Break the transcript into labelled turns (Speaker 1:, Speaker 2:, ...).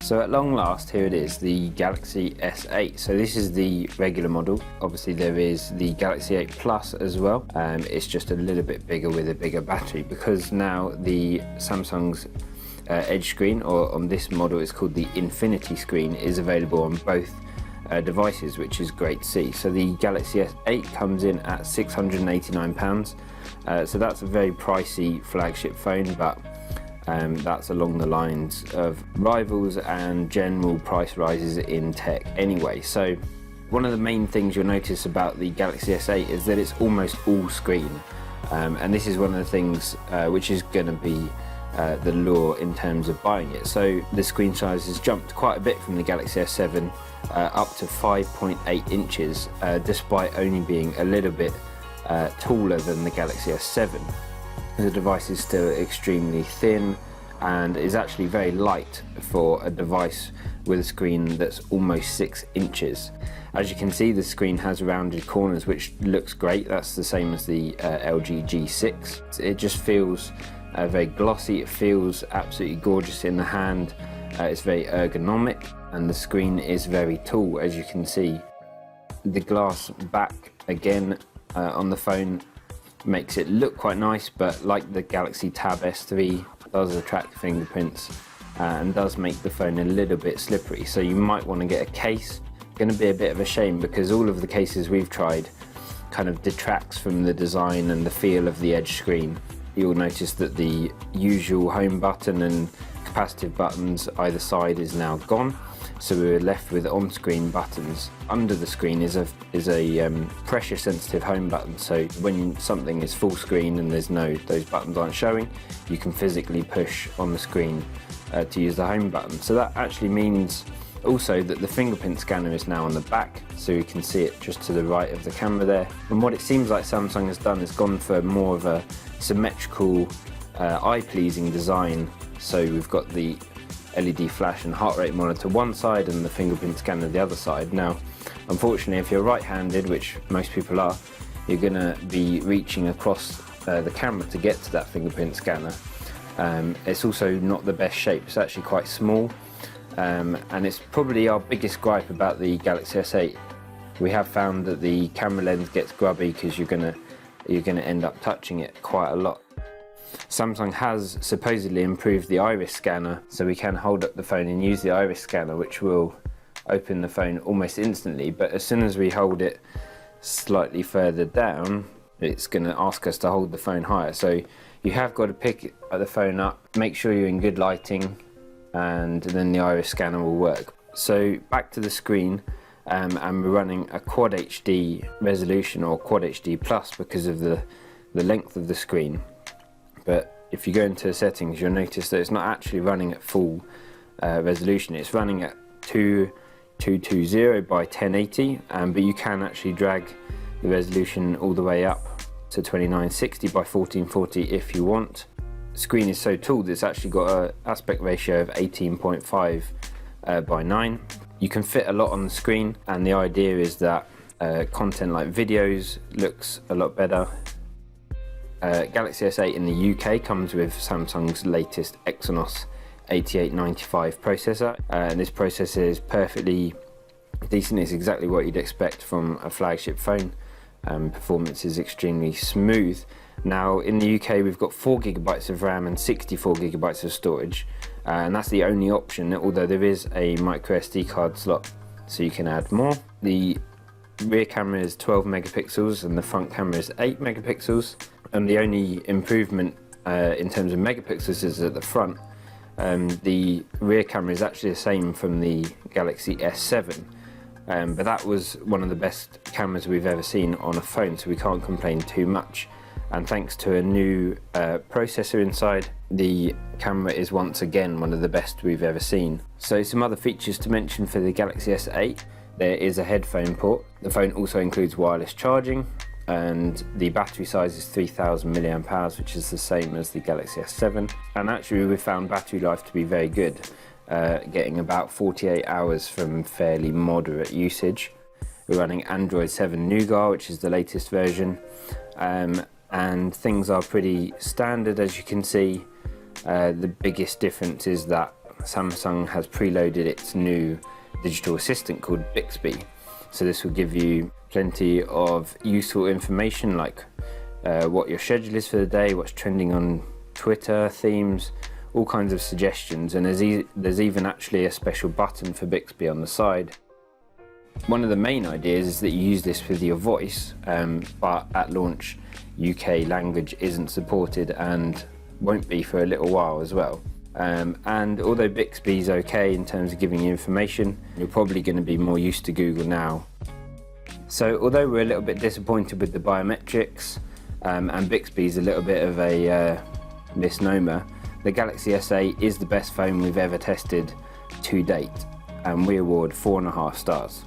Speaker 1: So at long last, here it is, the Galaxy S8. So this is the regular model. Obviously there is the Galaxy 8 Plus as well. It's just a little bit bigger with a bigger battery, because now the Samsung's Edge screen, or on this model it's called the Infinity screen, is available on both devices, which is great to see. So the Galaxy S8 comes in at £689. So that's a very pricey flagship phone, but that's along the lines of rivals and general price rises in tech anyway. So one of the main things you'll notice about the Galaxy S8 is that it's almost all screen, and this is one of the things which is going to be the lure in terms of buying it. So the screen size has jumped quite a bit from the Galaxy S7 up to 5.8 inches, despite only being a little bit taller than the Galaxy S7. The device is still extremely thin and is actually very light for a device with a screen that's almost 6 inches. As you can see, the screen has rounded corners, which looks great. That's the same as the LG G6. It just feels very glossy. It feels absolutely gorgeous in the hand. It's very ergonomic, and the screen is very tall, as you can see. The glass back again on the phone makes it look quite nice, but like the Galaxy Tab S3, does attract fingerprints and does make the phone a little bit slippery. So you might want to get a case. Going to be a bit of a shame, because all of the cases we've tried kind of detracts from the design and the feel of the Edge screen. You'll notice that the usual home button and capacitive buttons either side is now gone, so we're left with on-screen buttons. Under the screen is a pressure-sensitive home button, so when something is full screen and those buttons aren't showing, you can physically push on the screen to use the home button. So that actually means also that the fingerprint scanner is now on the back, so you can see it just to the right of the camera there. And what it seems like Samsung has done is gone for more of a symmetrical, eye-pleasing design. So we've got the LED flash and heart rate monitor one side and the fingerprint scanner the other side. Now, unfortunately, if you're right-handed, which most people are, you're going to be reaching across the camera to get to that fingerprint scanner. It's also not the best shape. It's actually quite small, and it's probably our biggest gripe about the Galaxy S8. We have found that the camera lens gets grubby because you're going to end up touching it quite a lot. Samsung has supposedly improved the iris scanner, so we can hold up the phone and use the iris scanner, which will open the phone almost instantly, but as soon as we hold it slightly further down, it's going to ask us to hold the phone higher. So you have got to pick the phone up, make sure you're in good lighting, and then the iris scanner will work. So back to the screen, and we're running a Quad HD resolution, or Quad HD Plus, because of the length of the screen. But if you go into settings, you'll notice that it's not actually running at full resolution. It's running at 2220 by 1080, but you can actually drag the resolution all the way up to 2960 by 1440 if you want. The screen is so tall that it's actually got an aspect ratio of 18.5 by 9. You can fit a lot on the screen, and the idea is that content like videos looks a lot better. Galaxy S8 in the UK comes with Samsung's latest Exynos 8895 processor, and this processor is perfectly decent. It's exactly what you'd expect from a flagship phone. Performance is extremely smooth. Now in the UK we've got 4GB of RAM and 64GB of storage, and that's the only option, although there is a micro SD card slot so you can add more. The rear camera is 12 megapixels and the front camera is 8 megapixels, and the only improvement in terms of megapixels is at the front. The rear camera is actually the same from the Galaxy S7, but that was one of the best cameras we've ever seen on a phone, so we can't complain too much. And thanks to a new processor inside, the camera is once again one of the best we've ever seen. So some other features to mention for the Galaxy S8: there is a headphone port. The phone also includes wireless charging, and the battery size is 3000 mAh, which is the same as the Galaxy S7. And actually we found battery life to be very good, getting about 48 hours from fairly moderate usage. We're running Android 7 Nougat, which is the latest version, and things are pretty standard, as you can see. The biggest difference is that Samsung has preloaded its new digital assistant called Bixby. So this will give you plenty of useful information like what your schedule is for the day, what's trending on Twitter, themes, all kinds of suggestions, and there's even actually a special button for Bixby on the side. One of the main ideas is that you use this with your voice, but at launch UK language isn't supported and won't be for a little while as well. And although Bixby's okay in terms of giving you information, you're probably going to be more used to Google now. So although we're a little bit disappointed with the biometrics, and Bixby's a little bit of a misnomer, the Galaxy S8 is the best phone we've ever tested to date, and we award 4.5 stars.